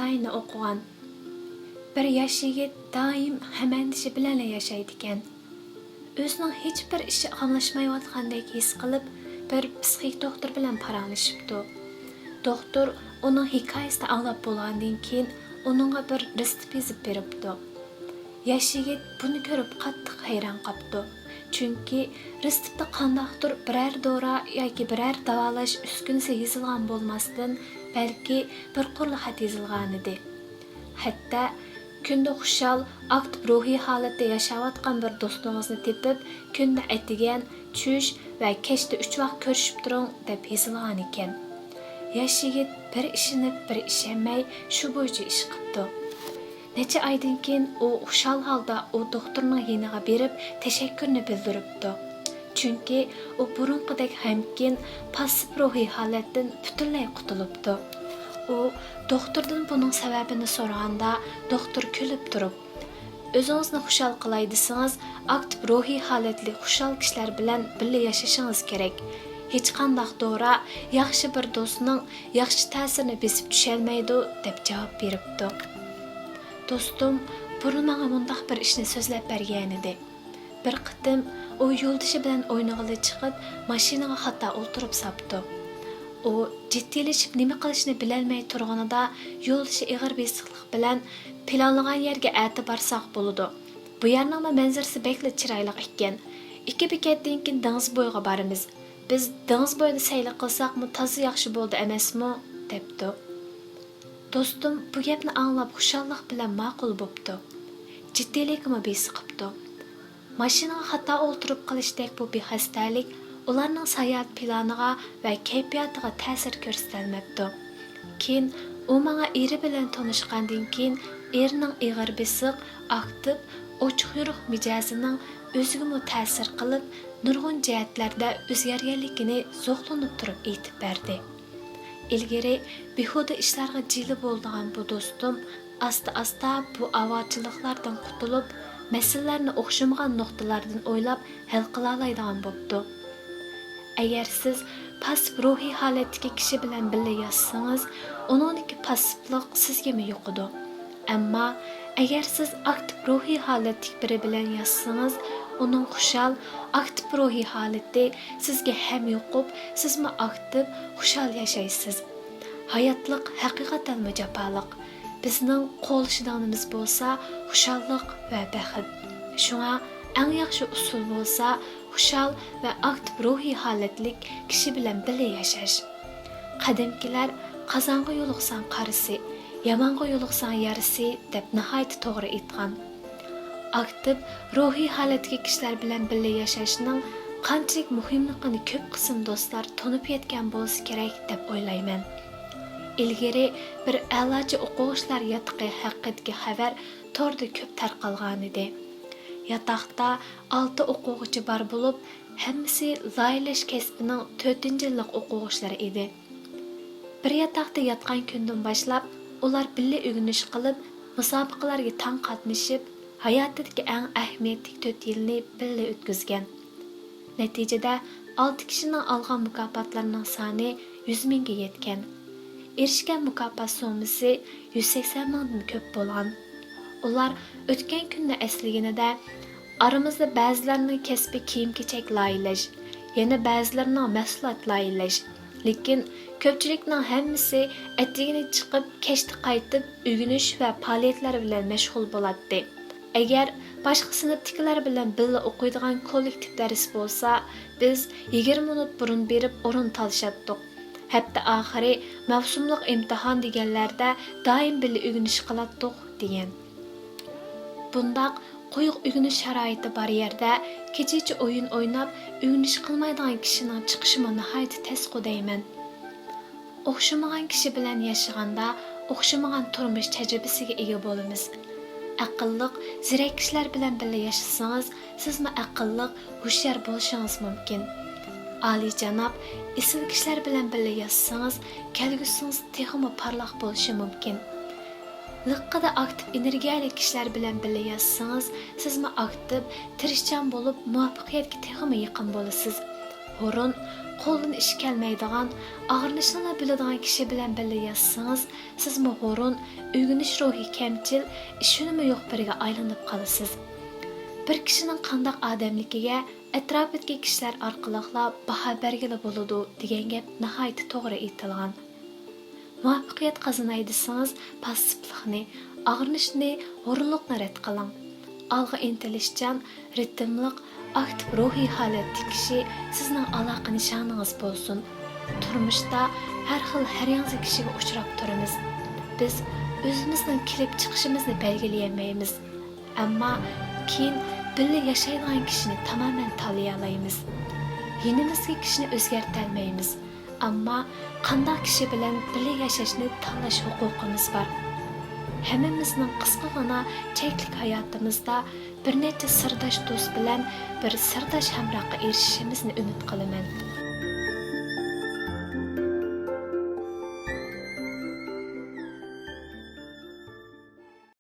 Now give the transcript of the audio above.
intayin o'qigan. Bir yosh yigit doim hamandishi bilan yashaydi ekan. O'zining hech bir ishi anglashmayotgandek his qilib, bir psixik doktor bilan paranglashibdi. Doktor uning hikoyasini anglab bo'lgandan keyin uningga bir resept yozib beribdi. Yosh yigit buni ko'rib qattiq hayron qolibdi. Chunki reseptda qandaqdir biror dori yoki biror davolash uskunasi yozilgan bo'lmasdan, balki bir qurli xat yozilgan edi. Hatto kunda xushal, aktiv ruhiy holatda yashayotgan bir do'stingizni tepib, kunda aytgan, tush va kechda 3 vaqt ko'rishib turing deb yozilgan ekan. Yosh yigit bir ishini bir ishlamay shu bo'yicha ish qildi. Necha oydan keyin u xushal holda u doktorning yeniga berib tashakkurni bildiribdi. Chunki u burunqidek hamkin, passiv ruhiy holatdan butunlay qutulibdi. U doktordan buning sababini so'raganda, doktor kulib turib, o'zingizni xushal qilay desangiz, aktiv ruhiy holatli xushal kishilar bilan birga yashashingiz kerak. Hech qanday dori yaxshi bir do'stning yaxshi ta'sirini besib tusholmaydi deb javob beribdi. Do'stim burun menga mundaq bir ishni so'zlab bergan edi. Bir qitim u yo'ldoshi bilan o'ynag'ili chiqib, mashinaga xato o'tirib sapdi. U jiddiyleşib nima qilishni bilolmay turganida yo'ldoshi ig'ir besiqlik bilan planlagan yerga ati barsoq bo'ladi. Bu yerning manzarasi bekli chiroyli ekan. 2 bekatdan keyin dengiz bo'yiga boramiz. Biz dengiz bo'yida sayl qilsaqmi toza yaxshi bo'ldi emasmi, debdi. Do'stim bu gapni anglab xushallik bilan ma'qul bo'pti. Jiddiylikmi besiqibdi. Mashinaga xato o'tirib qilishdek bu bexastalik ularning sayohat planiga va kayfiyatiga ta'sir ko'rsatolmabdi. Keyin u menga eri bilan tanishgandan keyin erining ig'ir besiq, aktiv, ochiq yuriq mijozining o'ziga ta'sir qilib, nurg'un jihatlarda o'zgarganligini zo'qlanib turib aytib berdi. Ilgari behuda ishlarga jili bo'lgan bu do'stim asta-asta bu avojchiliklardan qutulib, masalalarni o'xshamagan nuqtalardan o'ylab hal qila oladigan bo'ldi. Agar siz passiv ruhiy holatdagi kishi bilan birga yashasangiz, uningki passivlik sizga yo'qidi. Ammo agar siz aktiv ruhiy holatdagi biri bilan yashasangiz, uning xushal, aktiv ruhiy holati sizga ham yo'qib, sizmi aktiv, xushal yashaysiz. Hayotlik haqiqatan mujafoliq. Bizning qo'lishdanimiz bo'lsa, xushallik va baxt. Shunga eng yaxshi usul bo'lsa, xushal va aktiv ruhiy holatlik kishi bilan birga yashash. Qadimkilar qozonga yo'liqsan qarisi, yamonga yo'liqsan yarisi deb nihoyat to'g'ri aytgan. Aktiv ruhiy holatdagi kishilar bilan birga yashashning qanchalik muhimligini ko'p qism do'stlar tunib yetgan bo'lsa kerak deb o'ylayman. Ilgari bir a'lochi o'quvchilar yotiqi haqidagi xabar torda ko'p tarqalgan edi. Yataqda 6 o'quvchi bor bo'lib, hammasi loyilash kasbining 4-yillik o'quvchilari edi. Bir yataqda yotgan kundan boshlab ular birga o'rganish qilib, musobaqalarga tan qatnashib, hayotidagi eng ahamiyatli 4 yilni birga o'tkazgan. Natijada 6 kishining olgan mukofotlarining soni 100 mingga yetgan. Erishgan mukofot summasi 180 mingdan ko'p bo'lgan. Ular o'tgan kunni eslaganida aramizda ba'zilarning kasbi kiyim-kechak loyihalash, yana ba'zilarining mahsulot loyihalash, lekin ko'pchilikning hammasi atigini chiqib, kechda qaytib, o'rganish va faoliyatlar bilan mashg'ul bo'ladi. Agar boshqa sinfdagilar bilan birga o'qiydigan kollektiv dars bo'lsa, biz 20 minut burun berib o'rin talashatdik. Hatto oxiri mavsumlik imtihon deganlarda doim birga o'rganish qilatdik degan. Bundaq quyuq o'rganish sharoiti bor yerda kechicha o'yin o'ynab, o'rganish qilmaydigan kishining chiqishini nihoyat tasdiq deyman. O'xshamagan kishi bilan yashaganda o'xshamagan turmush tajribasiga ega bo'lamiz. Aqlliq, zirak kishilar bilan birga yashasangiz, sizmi aqlliq, hushyor bo'lishingiz mumkin. Oliyjanob, isil kishilar bilan birga yashasangiz, kelgusingiz texmo parlaq bo'lishi mumkin. Liqqada aktiv energiyali kishilar bilan birga yashasangiz, sizmi aktiv, tirishchan bo'lib, muvaffaqiyatga texmo yaqin bo'lasiz. Horun, qo'ldan ish kelmaydigan, og'rinishni biladigan kishi bilan birga yassangiz, siz horun, o'rganish ruhi kamchil, ishunimi yo'q biriga aylanib qolasiz. Bir kishining qanday odamligiga atrofidagi kishilar orqali baho bergili bo'ladi degan gap nihoyat to'g'ri aytilgan. Muvaffaqiyat qozonay desangiz, passivlikni, og'rinishni, o'rinliqni rad qiling. Alg'a intilishchan, ritmliq, aktiv ruhiy holatdagi kishi sizning aloqa nishoningiz bo'lsin. Turmushda har xil har yangi kishiga uchrab turamiz. Biz o'zimizning kelib chiqishimizni belgilayolmaymiz. Ammo keyin birga yashaydigan kishini tamoman tanlay olamiz. Yinimizga kishini o'zgartira olmaymiz. Ammo qanday kishi bilan birga yashashni tanlash huquqimiz bor. Hammamizning qisqagina cheklik hayotimizda bir necha sirdosh do'st bilan bir sirdosh hamrohga erishishimizni umid qilaman.